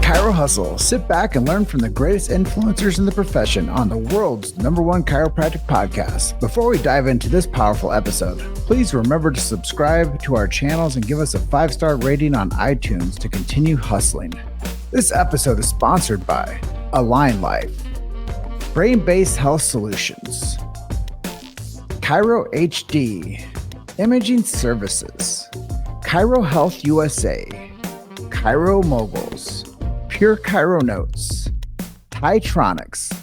Chiro Hustle. Sit back and learn from the greatest influencers in the profession on the world's #1 chiropractic podcast. Before we dive into this powerful episode, please remember to subscribe to our channels and give us a 5-star rating on iTunes to continue hustling. This episode is sponsored by Align Life, Brain-Based Health Solutions, Chiro HD, Imaging Services, Chiro Health USA, Chiro Moguls, Pure Chiro Notes, Titronics,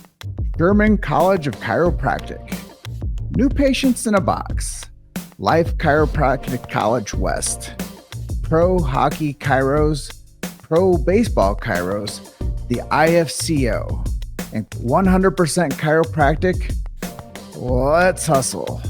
German College of Chiropractic, New Patients in a Box, Life Chiropractic College West, Pro Hockey Chiros, Pro Baseball Chiros, the IFCO, and 100% Chiropractic. Let's hustle.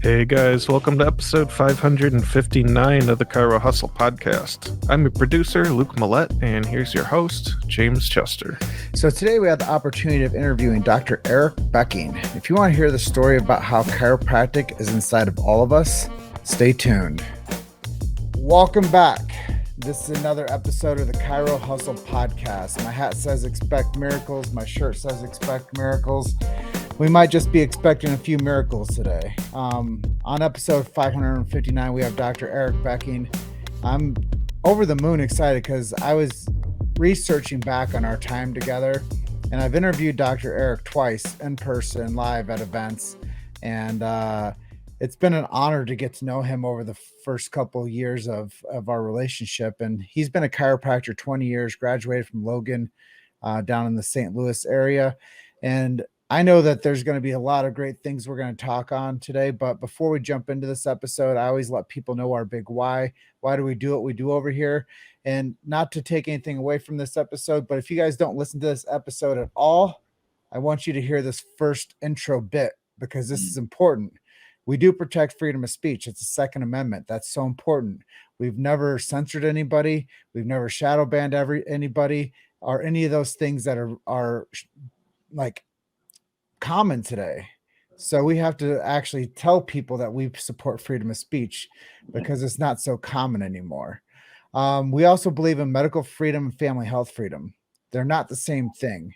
Hey guys, welcome to episode 559 of the Chiro Hustle podcast. I'm your producer, Luke Millette, and here's your host, James Chester. So today we have the opportunity of interviewing Dr. Eric Becking. If you want to hear the story about how chiropractic is inside of all of us, stay tuned. Welcome back. This is another episode of the Chiro Hustle podcast. My hat says expect miracles. My shirt says expect miracles. We might just be expecting a few miracles today. On episode 559, we have Dr. Eric Becking. I'm over the moon excited because I was researching back on our time together, and I've interviewed Dr. Eric twice in person, live at events, and it's been an honor to get to know him over the first couple of years of our relationship. And he's been a chiropractor 20 years, graduated from Logan down in the St. Louis area. And I know that there's going to be a lot of great things we're going to talk on today, but before we jump into this episode, I always let people know our big why. Why do we do what we do over here? And not to take anything away from this episode, but if you guys don't listen to this episode at all, I want you to hear this first intro bit because this is important. We do protect freedom of speech. It's the Second Amendment. That's so important. We've never censored anybody. We've never shadow banned anybody or any of those things that are like common today. So we have to actually tell people that we support freedom of speech because it's not so common anymore. We also believe in medical freedom and family health freedom. They're not the same thing.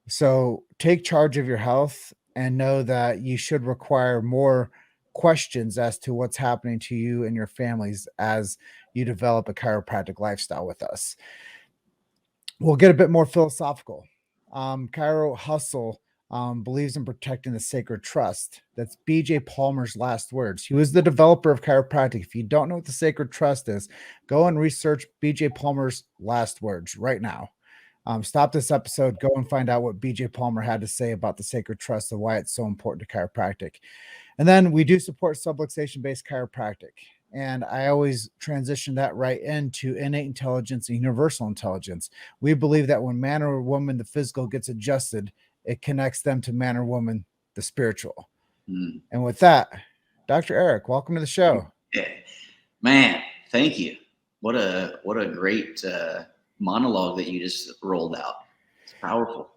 So take charge of your health and know that you should require more questions as to what's happening to you and your families as you develop a chiropractic lifestyle with us. We'll get a bit more philosophical. Chiro Hustle believes in protecting the sacred trust. That's B.J. Palmer's last words. He was the developer of chiropractic. If you don't know what the sacred trust is, go and research B.J. Palmer's last words right now. Stop this episode, go and find out what B.J. Palmer had to say about the sacred trust and why it's so important to chiropractic. And then we do support subluxation-based chiropractic. And I always transition that right into innate intelligence and universal intelligence. We believe that when man or woman, the physical, gets adjusted, it connects them to man or woman, the spiritual. And with that, Dr. Eric, welcome to the show. Yeah. Man, thank you. What a great monologue that you just rolled out. It's powerful.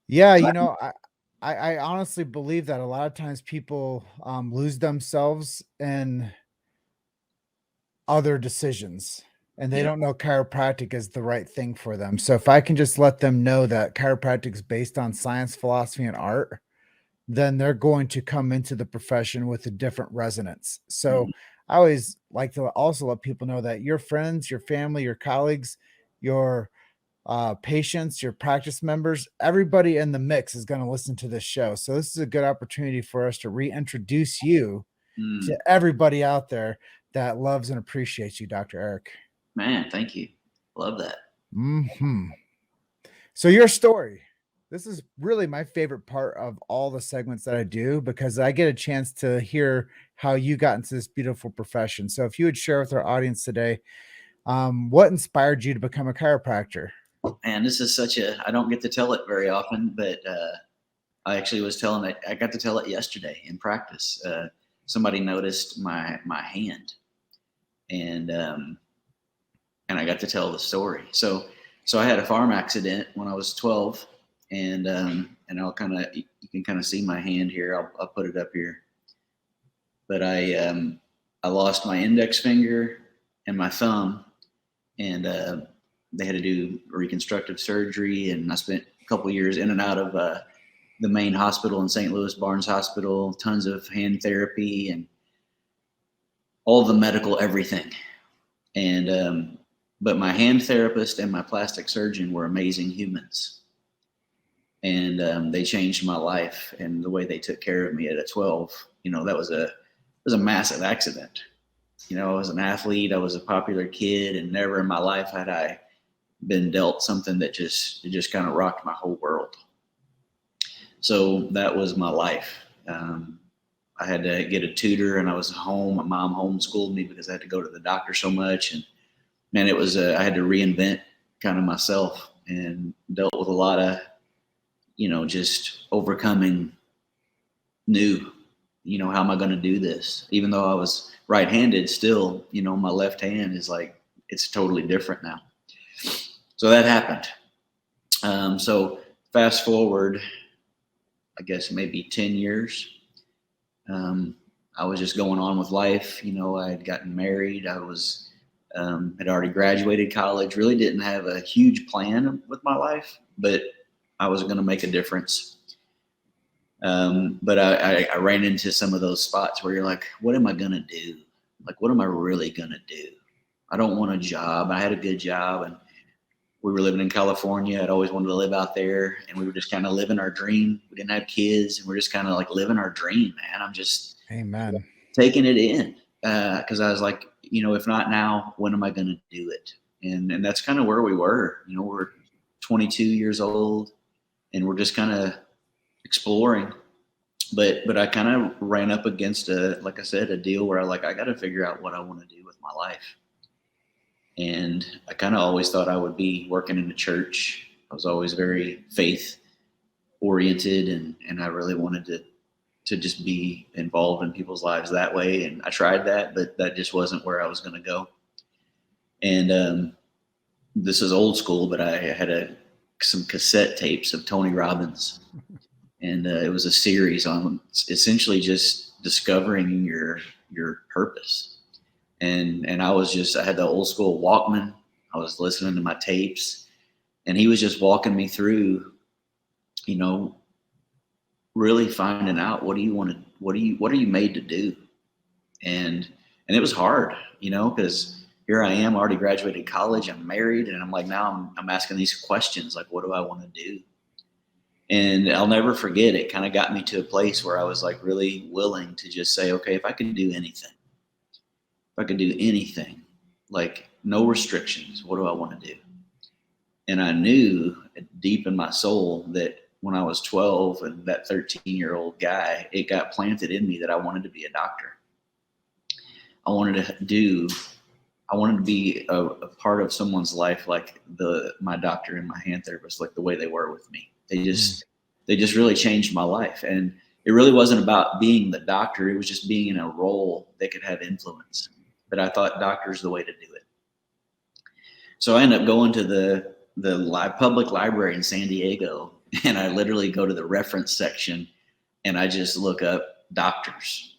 Yeah, you know, I honestly believe that a lot of times people lose themselves in other decisions and they don't know chiropractic is the right thing for them. So if I can just let them know that chiropractic is based on science, philosophy, and art, then they're going to come into the profession with a different resonance. So I always like to also let people know that your friends, your family, your colleagues, your patients, your practice members, everybody in the mix is going to listen to this show. So this is a good opportunity for us to reintroduce you to everybody out there that loves and appreciates you, Dr. Eric. Man, thank you. Love that. So your story, this is really my favorite part of all the segments that I do because I get a chance to hear how you got into this beautiful profession. So if you would share with our audience today, what inspired you to become a chiropractor? And this is I don't get to tell it very often, but I actually was telling it, I got to tell it yesterday in practice. Somebody noticed my hand and I got to tell the story. So I had a farm accident when I was 12 and I'll you can kind of see my hand here. I'll put it up here, but I lost my index finger and my thumb and they had to do reconstructive surgery. And I spent a couple of years in and out of the main hospital in St. Louis, Barnes Hospital, tons of hand therapy and all the medical everything. And but my hand therapist and my plastic surgeon were amazing humans. And they changed my life, and the way they took care of me at 12, that was a massive accident. I was an athlete, I was a popular kid, and never in my life had I been dealt something that just kind of rocked my whole world. So that was my life. I had to get a tutor, and I was home. My mom homeschooled me because I had to go to the doctor so much. And man, it was, I had to reinvent kind of myself, and dealt with a lot of, just overcoming new, how am I going to do this? Even though I was right-handed still, my left hand is like, it's totally different now. So that happened. So fast forward, I guess maybe 10 years. I was just going on with life. I had gotten married. I was, had already graduated college, really didn't have a huge plan with my life, but I was going to make a difference. But I ran into some of those spots where you're like, what am I going to do? Like, what am I really going to do? I don't want a job. I had a good job, and we were living in California. I'd always wanted to live out there, and we were just kind of living our dream. We didn't have kids, and we're just kind of like living our dream, man. I'm just Amen. taking it in. Cause I was like, if not now, when am I going to do it? And that's kind of where we were. We're 22 years old, and we're just kind of exploring. But I kind of ran up against like I said, a deal where I got to figure out what I want to do with my life. And I kind of always thought I would be working in a church. I was always very faith oriented, and I really wanted to just be involved in people's lives that way. And I tried that, but that just wasn't where I was going to go. And this is old school, but I had some cassette tapes of Tony Robbins. And it was a series on essentially just discovering your purpose. And I had the old school Walkman. I was listening to my tapes, and he was just walking me through, really finding out what are you made to do? And it was hard, because here I am, already graduated college, I'm married, and I'm like, now I'm asking these questions, like, what do I want to do? And I'll never forget, it kind of got me to a place where I was like really willing to just say, okay, if I could do anything, like no restrictions, what do I want to do? And I knew deep in my soul that when I was 12 and that 13-year-old guy, it got planted in me that I wanted to be a doctor. I wanted to be a part of someone's life like my doctor and my hand therapist, like the way they were with me. They just really changed my life. And it really wasn't about being the doctor. It was just being in a role that could have influence. But I thought doctor's the way to do it. So I ended up going to the public library in San Diego, and I literally go to the reference section, and I just look up doctors.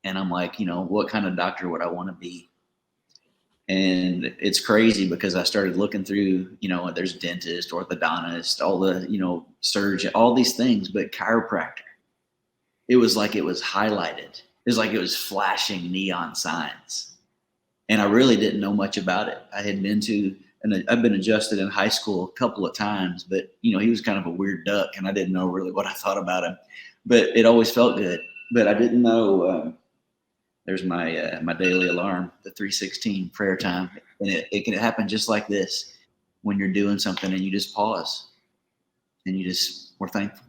And I'm like, what kind of doctor would I want to be? And it's crazy because I started looking through, there's dentist, orthodontist, all the, surgeon, all these things, but chiropractor, it was like it was highlighted. It was like it was flashing neon signs. And I really didn't know much about it. I had I've been adjusted in high school a couple of times, but, he was kind of a weird duck, and I didn't know really what I thought about him. But it always felt good. But I didn't know. There's my daily alarm, the 3:16 prayer time, and it can happen just like this when you're doing something and you just pause and we're thankful,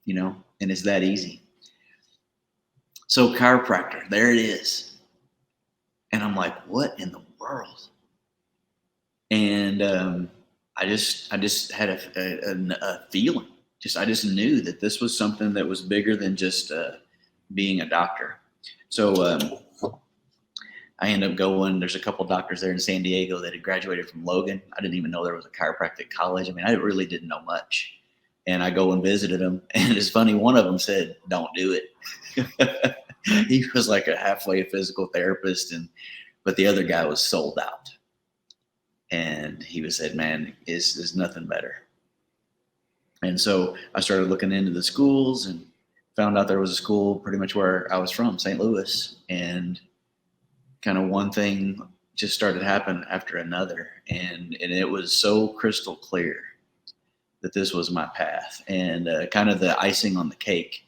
and it's that easy. So chiropractor, there it is, and I'm like, what in the world? And I just had a feeling. I just knew that this was something that was bigger than just being a doctor. So I ended up going. There's a couple doctors there in San Diego that had graduated from Logan. I didn't even know there was a chiropractic college. I mean, I really didn't know much. And I go and visited them. And it's funny, one of them said, don't do it. He was like a halfway physical therapist, but the other guy was sold out. And he said, man, is nothing better. And so I started looking into the schools and found out there was a school pretty much where I was from, St. Louis. And kind of one thing just started happening after another. And it was so crystal clear that this was my path. And kind of the icing on the cake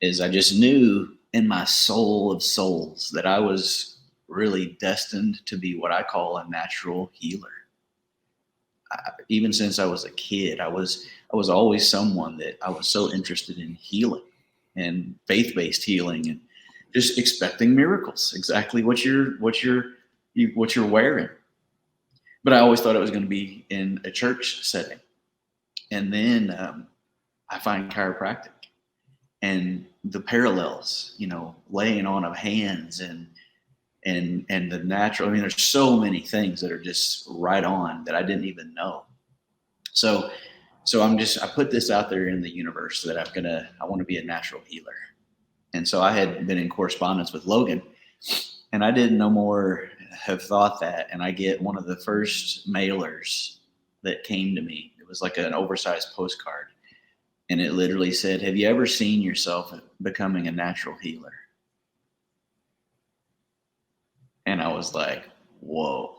is I just knew in my soul of souls that I was really destined to be what I call a natural healer. Even since I was a kid, I was always someone that I was so interested in healing and faith-based healing and just expecting miracles, exactly what you're wearing. But I always thought it was going to be in a church setting. And then I find chiropractic and the parallels, laying on of hands and the natural. I mean, there's so many things that are just right on that I didn't even know. So I put this out there in the universe that I want to be a natural healer. And so I had been in correspondence with Logan, and I didn't no more have thought that. And I get one of the first mailers that came to me. It was like an oversized postcard. And it literally said, have you ever seen yourself becoming a natural healer? And I was like, whoa.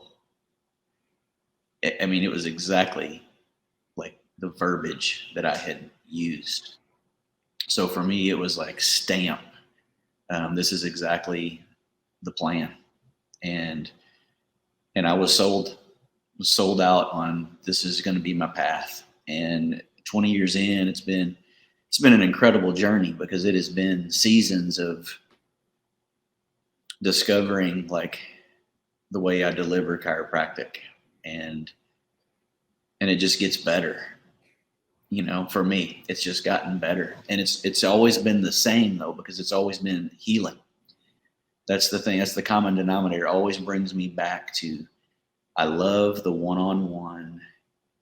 I mean, it was exactly like the verbiage that I had used. So for me, it was like stamp. This is exactly the plan. And I was sold out on this is going to be my path. And 20 years in, it's been an incredible journey because it has been seasons of discovering like the way I deliver chiropractic, and it just gets better. For me, it's just gotten better, and it's always been the same though, because it's always been healing. That's the thing. That's the common denominator. It always brings me back to, I love the one-on-one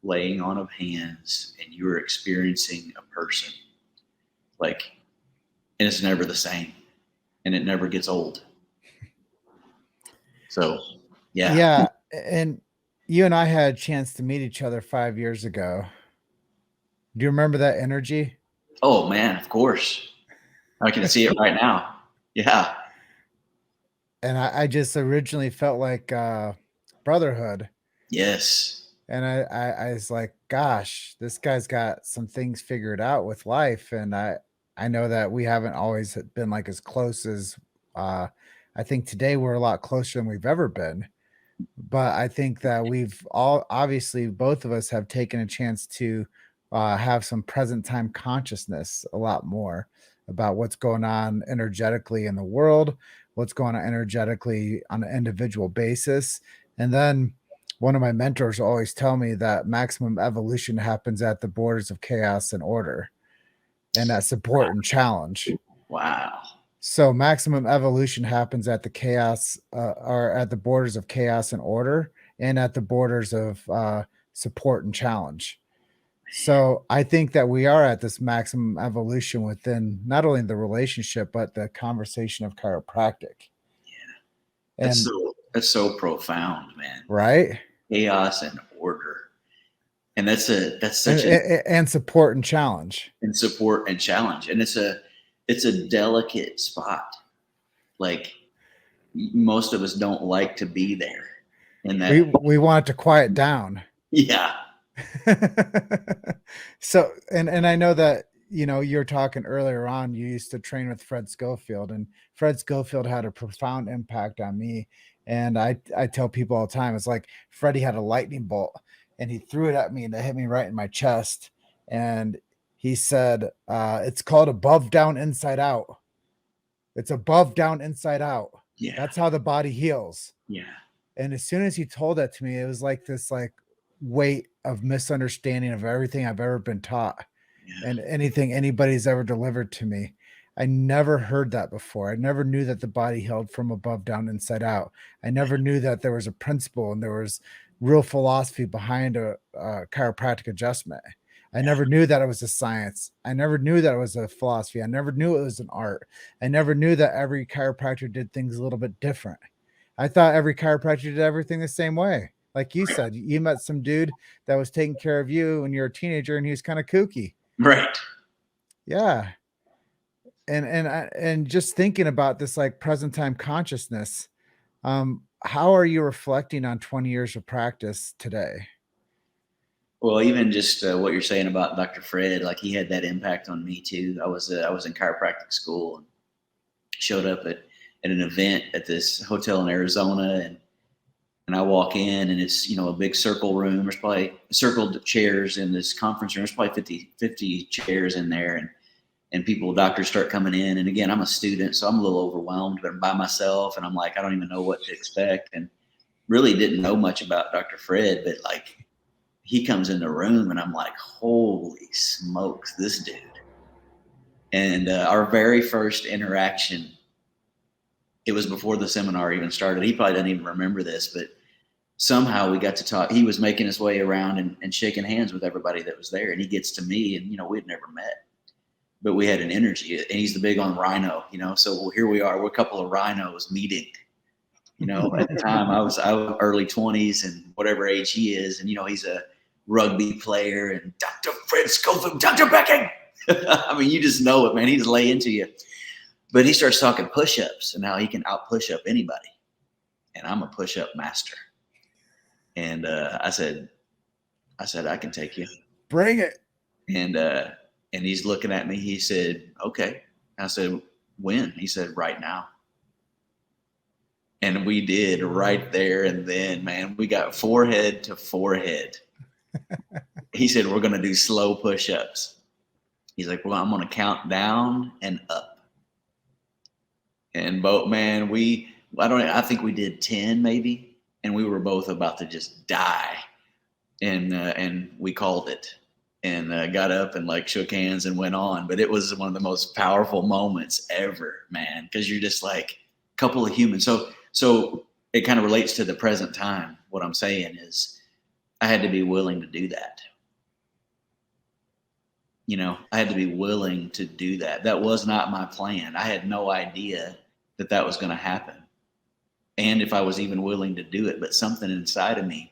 laying on of hands, and you're experiencing a person like, and it's never the same, and it never gets old. So, yeah. Yeah. And you and I had a chance to meet each other 5 years ago. Do you remember that energy? Oh man, of course. I can see it right now. Yeah. And I just originally felt like brotherhood. Yes. And I was like, gosh, this guy's got some things figured out with life. And I know that we haven't always been like as close as I think today we're a lot closer than we've ever been. But I think that we've all obviously both of us have taken a chance to have some present time consciousness a lot more about what's going on energetically in the world, what's going on energetically on an individual basis. And then one of my mentors always tell me that maximum evolution happens at the borders of chaos and order, and that support and challenge. Wow. So maximum evolution happens at the chaos or at the borders of chaos and order, and at the borders of support and challenge. So I think that we are at this maximum evolution within not only the relationship, but the conversation of chiropractic. And That's so profound, man. right. Chaos and order. And that's And support and challenge. and support and challenge. And it's a delicate spot. Like most of us don't like to be there. And that We want it to quiet down. yeah. So, and I know that, you're talking earlier on, you used to train with Fred Schofield, and Fred Schofield had a profound impact on me. And I tell people all the time, it's like Freddie had a lightning bolt and he threw it at me and it hit me right in my chest. And he said, it's called above, down, inside out. It's above, down, inside out. Yeah. That's how the body heals. Yeah. And as soon as he told that to me, it was like this weight of misunderstanding of everything I've ever been taught and anything anybody's ever delivered to me. I never heard that before. I never knew that the body held from above, down, inside out. I never knew that there was a principle and there was real philosophy behind a chiropractic adjustment. I never knew that it was a science. I never knew that it was a philosophy. I never knew it was an art. I never knew that every chiropractor did things a little bit different. I thought every chiropractor did everything the same way. Like you said, you met some dude that was taking care of you when you're a teenager, and he was kind of kooky. Right. Yeah. And just thinking about this like present time consciousness, how are you reflecting on 20 years of practice today? Well, even just what you're saying about Dr. Fred, like he had that impact on me too. I was in chiropractic school and showed up at an event at this hotel in Arizona, and I walk in and it's, you know, a big circle room. There's probably circled chairs in this conference room. There's probably 50 chairs in there, and people, doctors start coming in. And again, I'm a student, so I'm a little overwhelmed, but I'm by myself and I'm like, I don't even know what to expect. And really didn't know much about Dr. Fred, but like he comes in the room and I'm like, holy smokes, this dude. And our very first interaction, it was before the seminar even started. He probably doesn't even remember this, but somehow we got to talk. He was making his way around and shaking hands with everybody that was there. And he gets to me, and, you know, we'd never met, but we had an energy. And he's the big on rhino, you know. So here we are, we're a couple of rhinos meeting. You know, at the time I was early 20s and whatever age he is. And, you know, he's a rugby player, and Dr. Fred Schofield, Dr. Becking. I mean, you just know it, man. He just lay into you. But he starts talking push-ups and how he can out push-up anybody. And I'm a push-up master. And I said, I can take you. Bring it. And he's looking at me. He said, okay. I said, when? He said, right now. And we did right there and then, man. We got forehead to forehead. He said, we're going to do slow push-ups. He's like, well, I'm going to count down and up. And both, man, I think we did 10 maybe. And we were both about to just die. And we called it, and got up and like shook hands and went on. But it was one of the most powerful moments ever, man. Cause you're just like a couple of humans. So it kind of relates to the present time. What I'm saying is I had to be willing to do that. You know, I had to be willing to do that. That was not my plan. I had no idea that was going to happen. And if I was even willing to do it, but something inside of me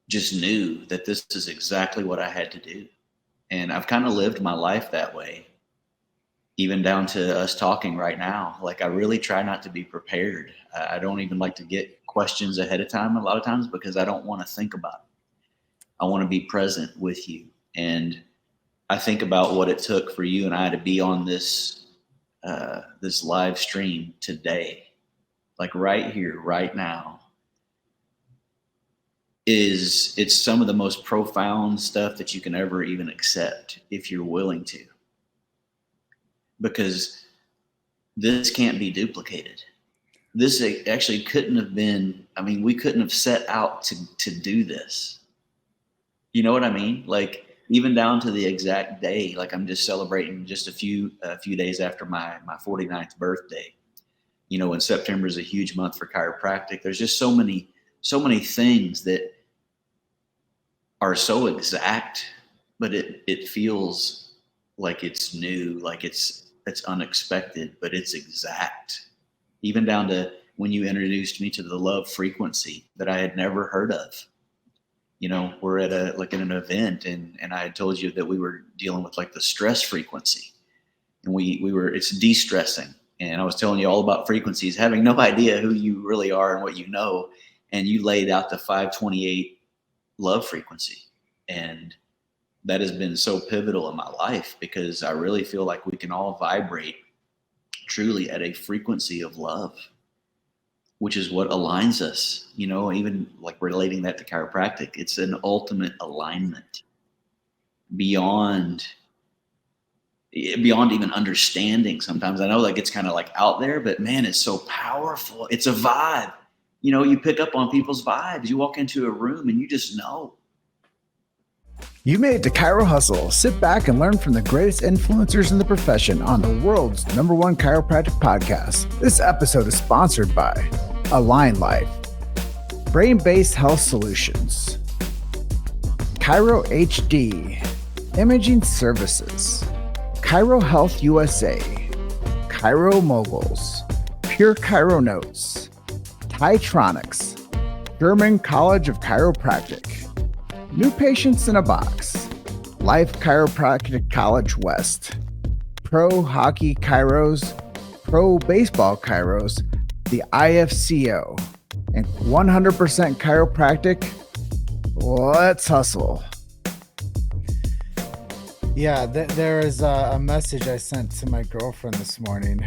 just knew that this is exactly what I had to do. And I've kind of lived my life that way, even down to us talking right now. Like I really try not to be prepared. I don't even like to get questions ahead of time a lot of times because I don't want to think about it. I want to be present with you. And I think about what it took for you and I to be on this live stream today, like right here, right now. It's some of the most profound stuff that you can ever even accept if you're willing to, because this can't be duplicated. This actually couldn't have been, I mean, we couldn't have set out to do this. You know what I mean? Like even down to the exact day, like I'm just celebrating just a few days after my 49th birthday. You know, and September is a huge month for chiropractic. There's just so many things that are so exact, but it feels like it's new, like it's unexpected, but it's exact. Even down to when you introduced me to the love frequency that I had never heard of. You know, we're at an event and I had told you that we were dealing with like the stress frequency, and it's de-stressing. And I was telling you all about frequencies, having no idea who you really are and what you know. And you laid out the 528 love frequency. And that has been so pivotal in my life because I really feel like we can all vibrate truly at a frequency of love, which is what aligns us, you know, even like relating that to chiropractic. It's an ultimate alignment beyond even understanding. Sometimes I know that gets kind of like out there, but man, it's so powerful. It's a vibe. You know, you pick up on people's vibes. You walk into a room and you just know. You made it to Chiro Hustle. Sit back and learn from the greatest influencers in the profession on the world's #1 chiropractic podcast. This episode is sponsored by Align Life, Brain-Based Health Solutions, Chiro HD, Imaging Services, Chiro Health USA, Chiro Moguls, Pure Chiro Notes, Titronics, German College of Chiropractic. New patients in a box. Life Chiropractic College West. Pro Hockey Chiros. Pro Baseball Chiros. The IFCO. And 100% chiropractic. Let's hustle. Yeah, there is a message I sent to my girlfriend this morning,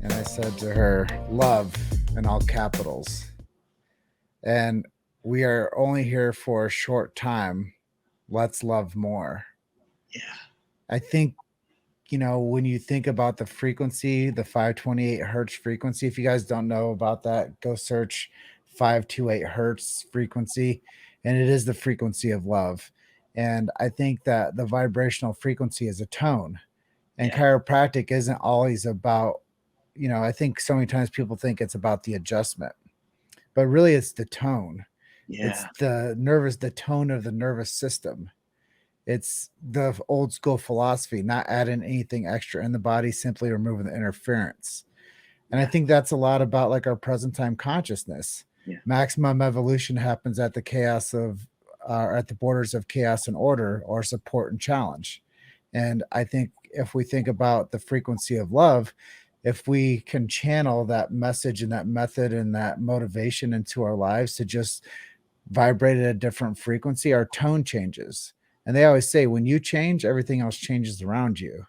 and I said to her, love in all capitals. And we are only here for a short time. Let's love more. Yeah. I think, when you think about the frequency, the 528 hertz frequency, if you guys don't know about that, go search 528 hertz frequency, and it is the frequency of love. And I think that the vibrational frequency is a tone, and Yeah. chiropractic isn't always about, I think so many times people think it's about the adjustment, but really it's the tone. It's Yeah. the tone of the nervous system. It's the old school philosophy, not adding anything extra in the body, simply removing the interference. And I Yeah. think that's a lot about like our present time consciousness. Yeah. Maximum evolution happens at at the borders of chaos and order, or support and challenge. And I think if we think about the frequency of love, if we can channel that message and that method and that motivation into our lives to just vibrate at a different frequency, our tone changes. And they always say when you change, everything else changes around you.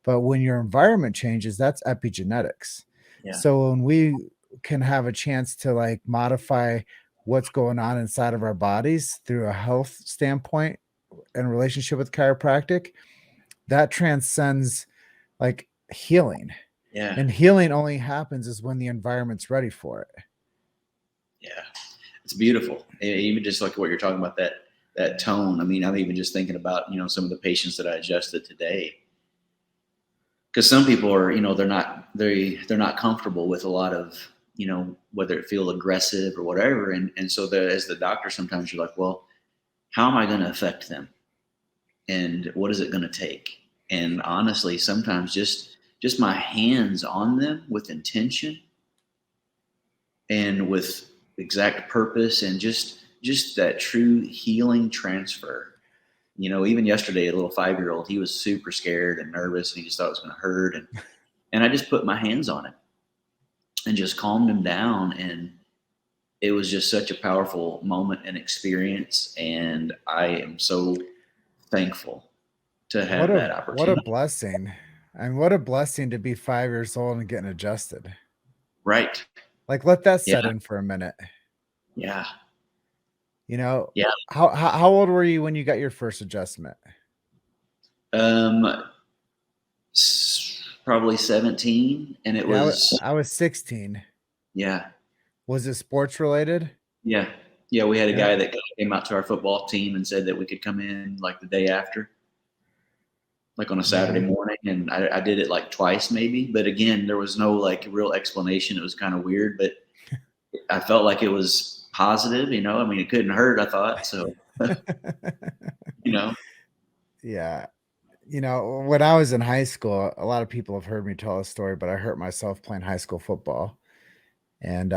But when your environment changes, that's epigenetics. Yeah. So when we can have a chance to like modify what's going on inside of our bodies through a health standpoint and relationship with chiropractic, that transcends like healing. Yeah. And healing only happens is when the environment's ready for it. Yeah. It's beautiful. Even just like what you're talking about, that tone. I mean, I'm even just thinking about, some of the patients that I adjusted today. Because some people are, they're not comfortable with a lot of, whether it feel aggressive or whatever. And so as the doctor, sometimes you're like, well, how am I going to affect them? And what is it going to take? And honestly, sometimes just my hands on them with intention and with exact purpose, and just that true healing transfer. Even yesterday, a little 5-year-old, he was super scared and nervous, and he just thought it was going to hurt. And I just put my hands on him and just calmed him down. And it was just such a powerful moment and experience. And I am so thankful to have that What a opportunity. blessing. And what a blessing to be 5 years old and getting adjusted. Right. Like let that Yeah. set in for a minute. Yeah. You know, Yeah. how old were you when you got your first adjustment? Um, Probably 17. And it Yeah, was, I was 16. yeah. Was it sports related? Yeah. Yeah. We had a Yeah. guy that came out to our football team and said that we could come in like the day after, like on a Saturday Yeah. morning. And I did it like twice maybe, but again, there was no like real explanation. It was kind of weird, but I felt like it was positive, I mean, it couldn't hurt, I thought. So, you know, Yeah. When I was in high school, a lot of people have heard me tell a story, but I hurt myself playing high school football and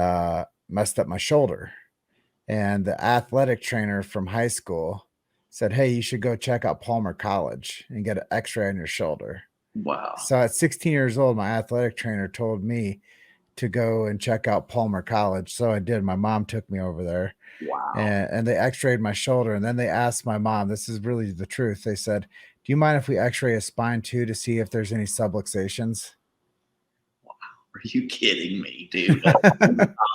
messed up my shoulder. And the athletic trainer from high school said, hey, you should go check out Palmer College and get an x-ray on your shoulder. wow. So at 16 years old, my athletic trainer told me to go and check out Palmer College. So I did. My mom took me over there Wow. and they x-rayed my shoulder. And then they asked my mom, this is really the truth. They said, do you mind if we x-ray a spine too to see if there's any subluxations? Are you kidding me, dude?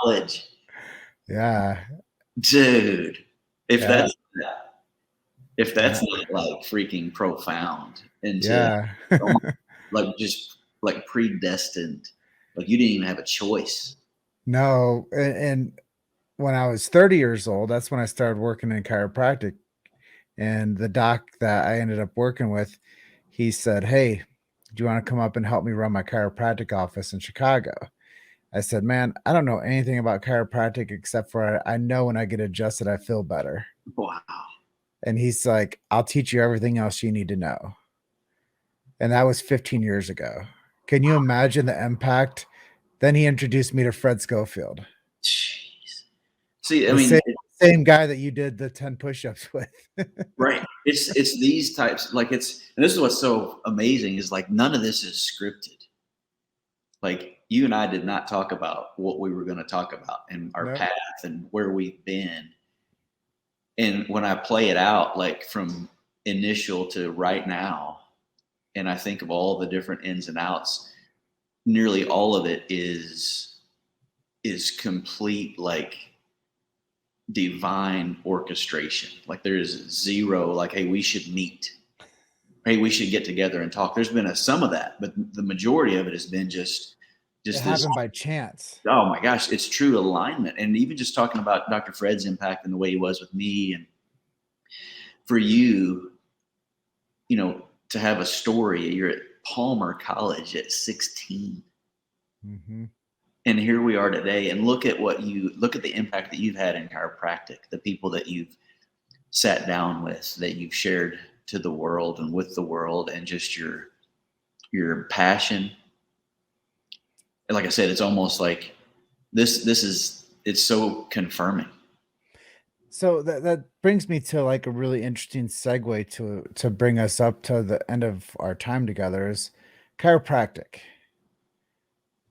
College. Yeah. Dude. If Yeah. that's if Yeah. that's not like freaking profound into Yeah. like just like predestined, like you didn't even have a choice. No. And when I was 30 years old, that's when I started working in chiropractic. And the doc that I ended up working with, he said, hey, do you want to come up and help me run my chiropractic office in Chicago? I said, man, I don't know anything about chiropractic except for I know when I get adjusted, I feel better. Wow. And he's like, I'll teach you everything else you need to know. And that was 15 years ago. Can you imagine the impact? Then he introduced me to Fred Schofield. Jeez. See, I The mean, same guy that you did the 10 push-ups with. right. It's these types, like and this is what's so amazing is like none of this is scripted. Like you and I did not talk about what we were going to talk about and our Nope. path and where we've been. And when I play it out, like from initial to right now, and I think of all the different ins and outs, nearly all of it is complete like divine orchestration. Like there's zero like, hey, we should meet. Hey, we should get together and talk. There's been some of that, but the majority of it has been just It this. happened by chance. Oh my gosh, it's true alignment. And even just talking about Dr. Fred's impact and the way he was with me, and for you, to have a story. You're at Palmer College at 16. Mm-hmm. And here we are today, and look at the impact that you've had in chiropractic, the people that you've sat down with, that you've shared to the world and with the world, and just your passion. And like I said, it's almost like it's so confirming. So that brings me to like a really interesting segue to bring us up to the end of our time together is chiropractic.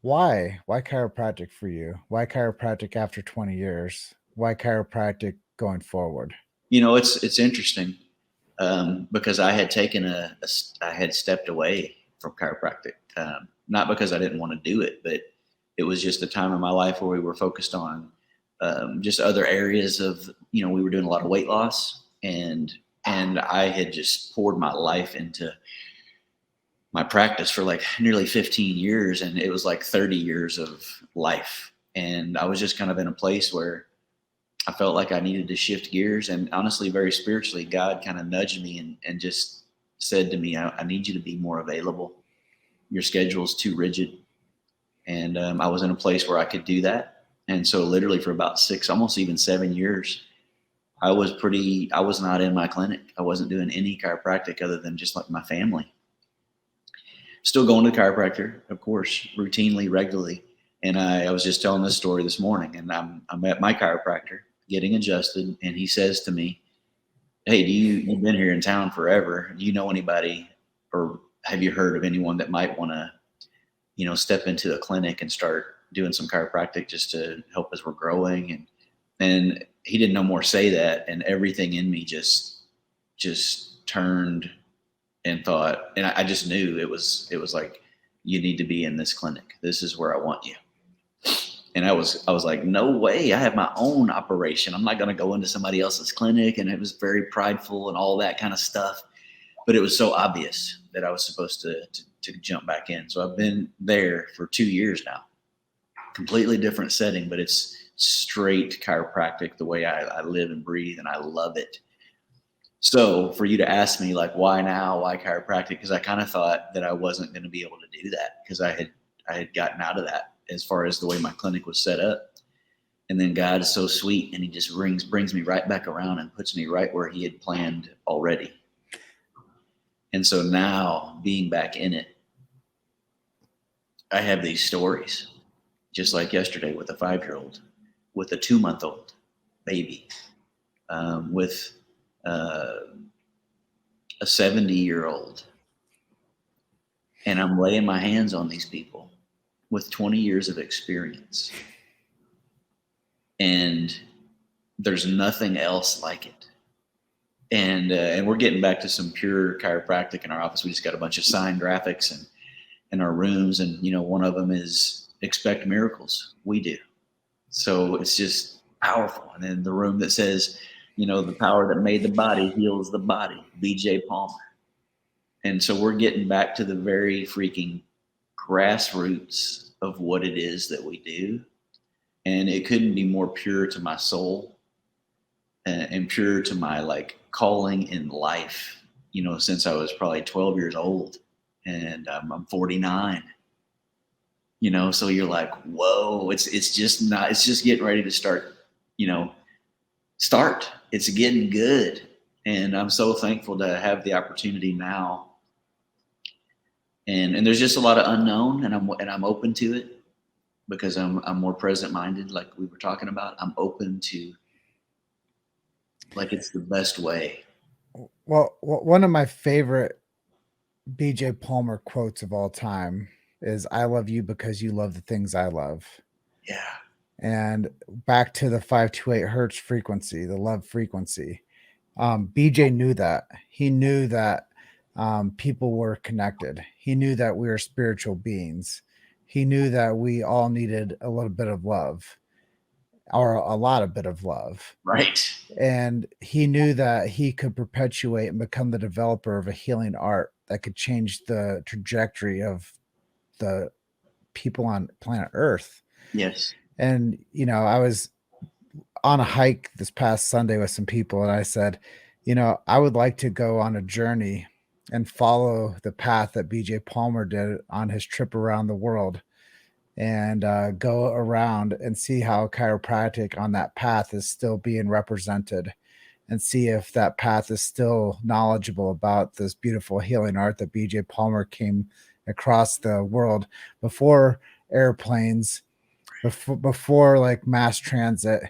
Why chiropractic for you? Why chiropractic after 20 years? Why chiropractic going forward? It's interesting because I had I had stepped away from chiropractic, not because I didn't want to do it, but it was just a time in my life where we were focused on just other areas of, we were doing a lot of weight loss, and I had just poured my life into my practice for like nearly 15 years, and it was like 30 years of life. And I was just kind of in a place where I felt like I needed to shift gears. And honestly, very spiritually, God kind of nudged me and just said to me, I need you to be more available. Your schedule's too rigid. And I was in a place where I could do that. And so literally for about 6, almost even 7 years, I was not in my clinic. I wasn't doing any chiropractic other than just like my family. Still going to the chiropractor, of course, routinely, regularly. And I was just telling this story this morning, and I'm at my chiropractor getting adjusted, and he says to me, "Hey, you've been here in town forever. Do you know anybody, or have you heard of anyone that might want to, step into a clinic and start doing some chiropractic just to help as we're growing?" And he didn't no more say that, and everything in me just turned and thought, and I just knew it was like, you need to be in this clinic. This is where I want you. And I was like, no way. I have my own operation. I'm not going to go into somebody else's clinic. And it was very prideful and all that kind of stuff. But it was so obvious that I was supposed to jump back in. So I've been there for 2 years now. Completely different setting, but it's straight chiropractic, the way I live and breathe, and I love it. So for you to ask me like, why now, why chiropractic? Because I kind of thought that I wasn't going to be able to do that, because I had gotten out of that as far as the way my clinic was set up. And then God is so sweet, and he just brings me right back around and puts me right where he had planned already. And so now, being back in it, I have these stories, just like yesterday with a 5-year-old, with a 2-month-old baby, with a 70-year-old. And I'm laying my hands on these people with 20 years of experience. And there's nothing else like it. And we're getting back to some pure chiropractic in our office. We just got a bunch of sign graphics and in our rooms. And, one of them is expect miracles. We do. So it's just powerful. And then the room that says, the power that made the body heals the body, BJ Palmer. And so we're getting back to the very freaking grassroots of what it is that we do. And it couldn't be more pure to my soul and pure to my like calling in life, since I was probably 12 years old, and I'm 49, so you're like, whoa, it's just getting ready to start, it's getting good. And I'm so thankful to have the opportunity now. And there's just a lot of unknown, and I'm open to it. because I'm more present minded, like we were talking about. I'm open to, like, it's the best way. Well, one of my favorite BJ Palmer quotes of all time is "I love you because you love the things I love." Yeah. And back to the 528 hertz frequency, the love frequency. BJ knew that. He knew that people were connected. He knew that we were spiritual beings. He knew that we all needed a little bit of love, or a lot of bit of love. Right. And he knew that he could perpetuate and become the developer of a healing art that could change the trajectory of the people on planet Earth. Yes. And, I was on a hike this past Sunday with some people, and I said, I would like to go on a journey and follow the path that BJ Palmer did on his trip around the world, and go around and see how chiropractic on that path is still being represented, and see if that path is still knowledgeable about this beautiful healing art that BJ Palmer came across the world before airplanes, before like mass transit.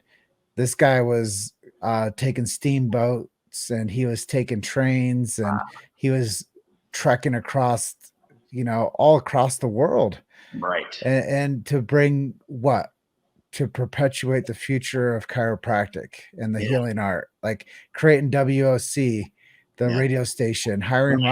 This guy was taking steamboats, and he was taking trains, and he was trekking across, all across the world, Right. and to bring what? To perpetuate the future of chiropractic and the Yeah. healing art, like creating WOC, the Yeah. radio station, hiring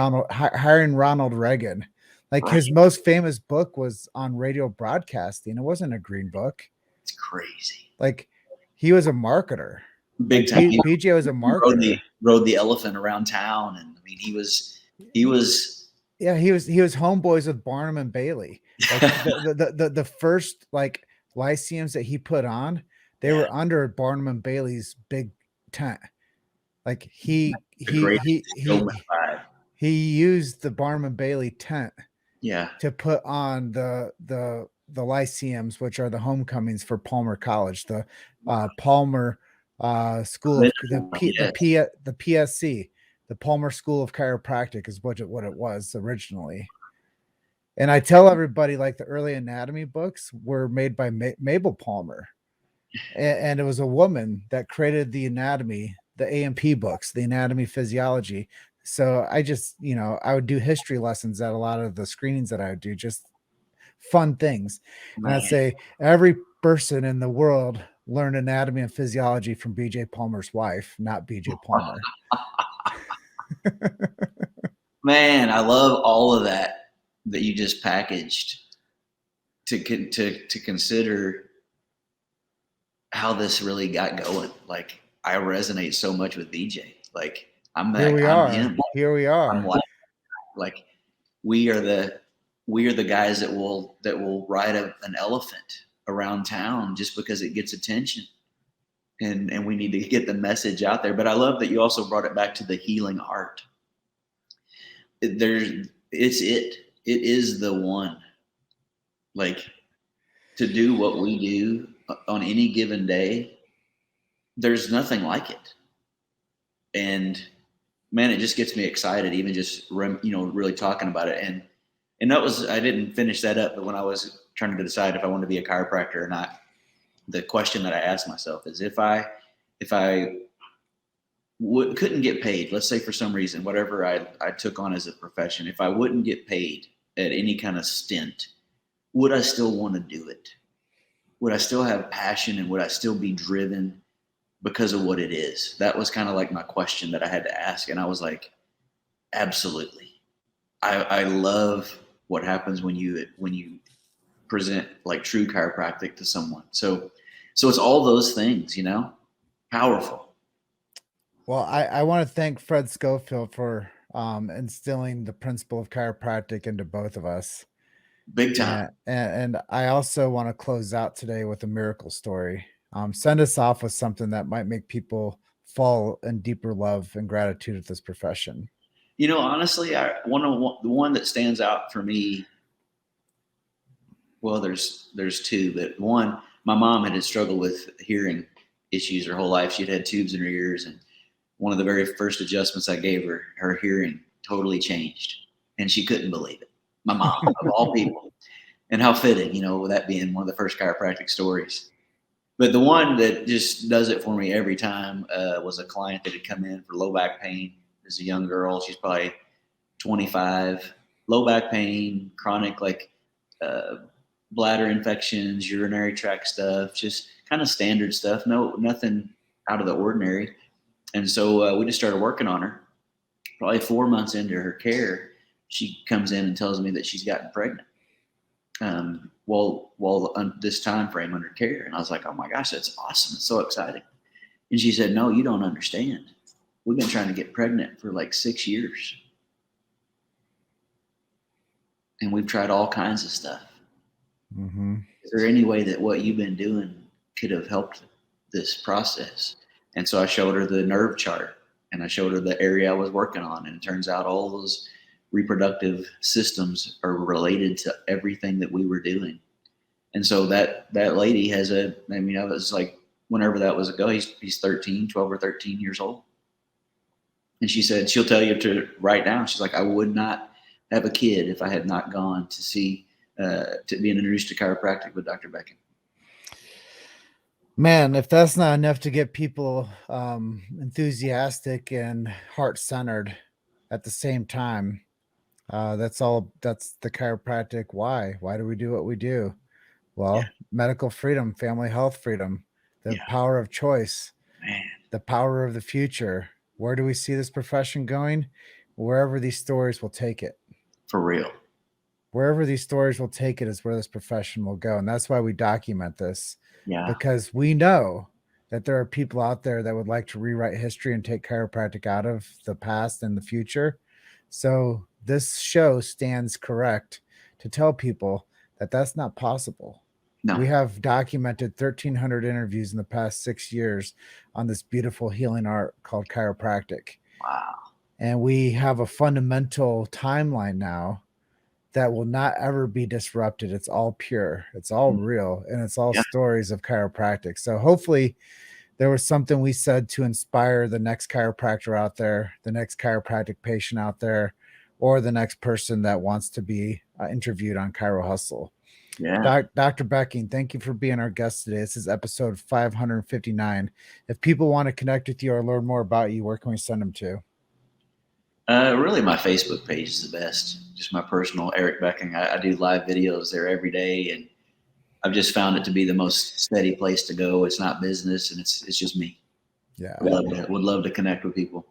Ronald Reagan. Like, Right. his most famous book was on radio broadcasting. It wasn't a green book. It's crazy. Like, he was a marketer. Big Like, time. BJ was a He marketer. rode the elephant around town, and I mean, he was Yeah, he was homeboys with Barnum and Bailey. Like, the first, like, lyceums that he put on, they yeah, were under Barnum and Bailey's big tent. Like, the greatest showman vibe. he used the Barnum and Bailey tent Yeah. to put on the lyceums, which are the homecomings for Palmer College, the Palmer School of Yes. the PSC, the Palmer School of Chiropractic is what it was originally. And I tell everybody, like, the early anatomy books were made by Mabel Palmer, and it was a woman that created the anatomy, the AMP books, the anatomy physiology. So I just, I would do history lessons at a lot of the screenings that I would do, just fun things. And I'd Man. say every person in the world learned anatomy and physiology from BJ Palmer's wife, not BJ Palmer. Man, I love all of that you just packaged to consider how this really got going. Like, I resonate so much with BJ. Like, I'm him. Here we I'm are. like we are the guys that will ride an elephant around town just because it gets attention. And we need to get the message out there. But I love that you also brought it back to the healing art. It is the one. Like, to do what we do on any given day, there's nothing like it. And man, it just gets me excited, even just really talking about it. And that was, I didn't finish that up, but when I was trying to decide if I wanted to be a chiropractor or not, the question that I asked myself is, if I couldn't get paid, let's say for some reason, whatever I took on as a profession, if I wouldn't get paid at any kind of stint, would I still want to do it? Would I still have passion, and would I still be driven because of what it is? That was kind of like my question that I had to ask. And I was like, absolutely. I love what happens when you present like true chiropractic to someone. So it's all those things, powerful. Well, I want to thank Fred Schofield for instilling the principle of chiropractic into both of us. Big time. And I also want to close out today with a miracle story. Send us off with something that might make people fall in deeper love and gratitude of this profession. Honestly, the one that stands out for me. Well, there's two, but one, my mom had struggled with hearing issues her whole life. She'd had tubes in her ears, and one of the very first adjustments I gave her, her hearing totally changed, and she couldn't believe it. My mom, of all people. And how fitting, with that being one of the first chiropractic stories. But the one that just does it for me every time was a client that had come in for low back pain. As a young girl, she's probably 25, low back pain, chronic uh, bladder infections, urinary tract stuff, just kind of standard stuff. Nothing out of the ordinary. And so we just started working on her. Probably 4 months into her care, she comes in and tells me that she's gotten pregnant. While this time frame under care, and I was like, "Oh my gosh, that's awesome! It's so exciting." And she said, "No, you don't understand. We've been trying to get pregnant for like 6 years, and we've tried all kinds of stuff. Mm-hmm. Is there any way that what you've been doing could have helped this process?" And so I showed her the nerve chart, and I showed her the area I was working on, and it turns out all those reproductive systems are related to everything that we were doing. And so that lady has I was like, whenever that was ago, he's 13, 12 or 13 years old. And she said, she'll tell you to right now, she's like, I would not have a kid if I had not gone to see, to being introduced to chiropractic with Dr. Becking. Man, if that's not enough to get people enthusiastic and heart-centered at the same time, that's the chiropractic why. Why do we do what we do? Well, medical freedom, family health freedom, the power of choice, the power of the future. Where do we see this profession going? Wherever these stories will take it. For real. Wherever these stories will take it is where this profession will go. And that's why we document this. Yeah. Because we know that there are people out there that would like to rewrite history and take chiropractic out of the past and the future. So this show stands correct to tell people that that's not possible. No. We have documented 1,300 interviews in the past 6 years on this beautiful healing art called chiropractic. Wow. And we have a fundamental timeline now that will not ever be disrupted. It's all pure, it's all real, and it's all stories of chiropractic. So hopefully there was something we said to inspire the next chiropractor out there, the next chiropractic patient out there, or the next person that wants to be interviewed on Chiro Hustle. Yeah. Dr. Becking, thank you for being our guest today. This is episode 559. If people want to connect with you or learn more about you, where can we send them to? Really, my Facebook page is the best. Just my personal Eric Becking. I do live videos there every day, and I've just found it to be the most steady place to go. It's not business, and it's just me. Yeah, would love to connect with people.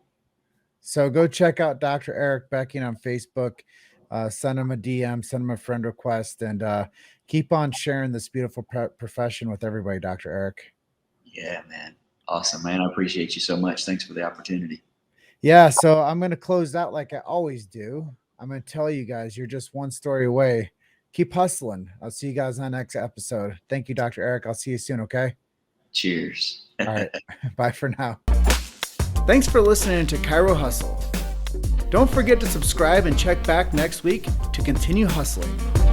So go check out Dr. Eric Becking on Facebook. Send him a DM, send him a friend request, and keep on sharing this beautiful profession with everybody, Dr. Eric. Yeah, man. Awesome, man. I appreciate you so much. Thanks for the opportunity. Yeah, so I'm going to close out like I always do. I'm going to tell you guys, you're just one story away. Keep hustling. I'll see you guys on the next episode. Thank you, Dr. Eric. I'll see you soon, okay? Cheers. All right. Bye for now. Thanks for listening to Chiro Hustle. Don't forget to subscribe and check back next week to continue hustling.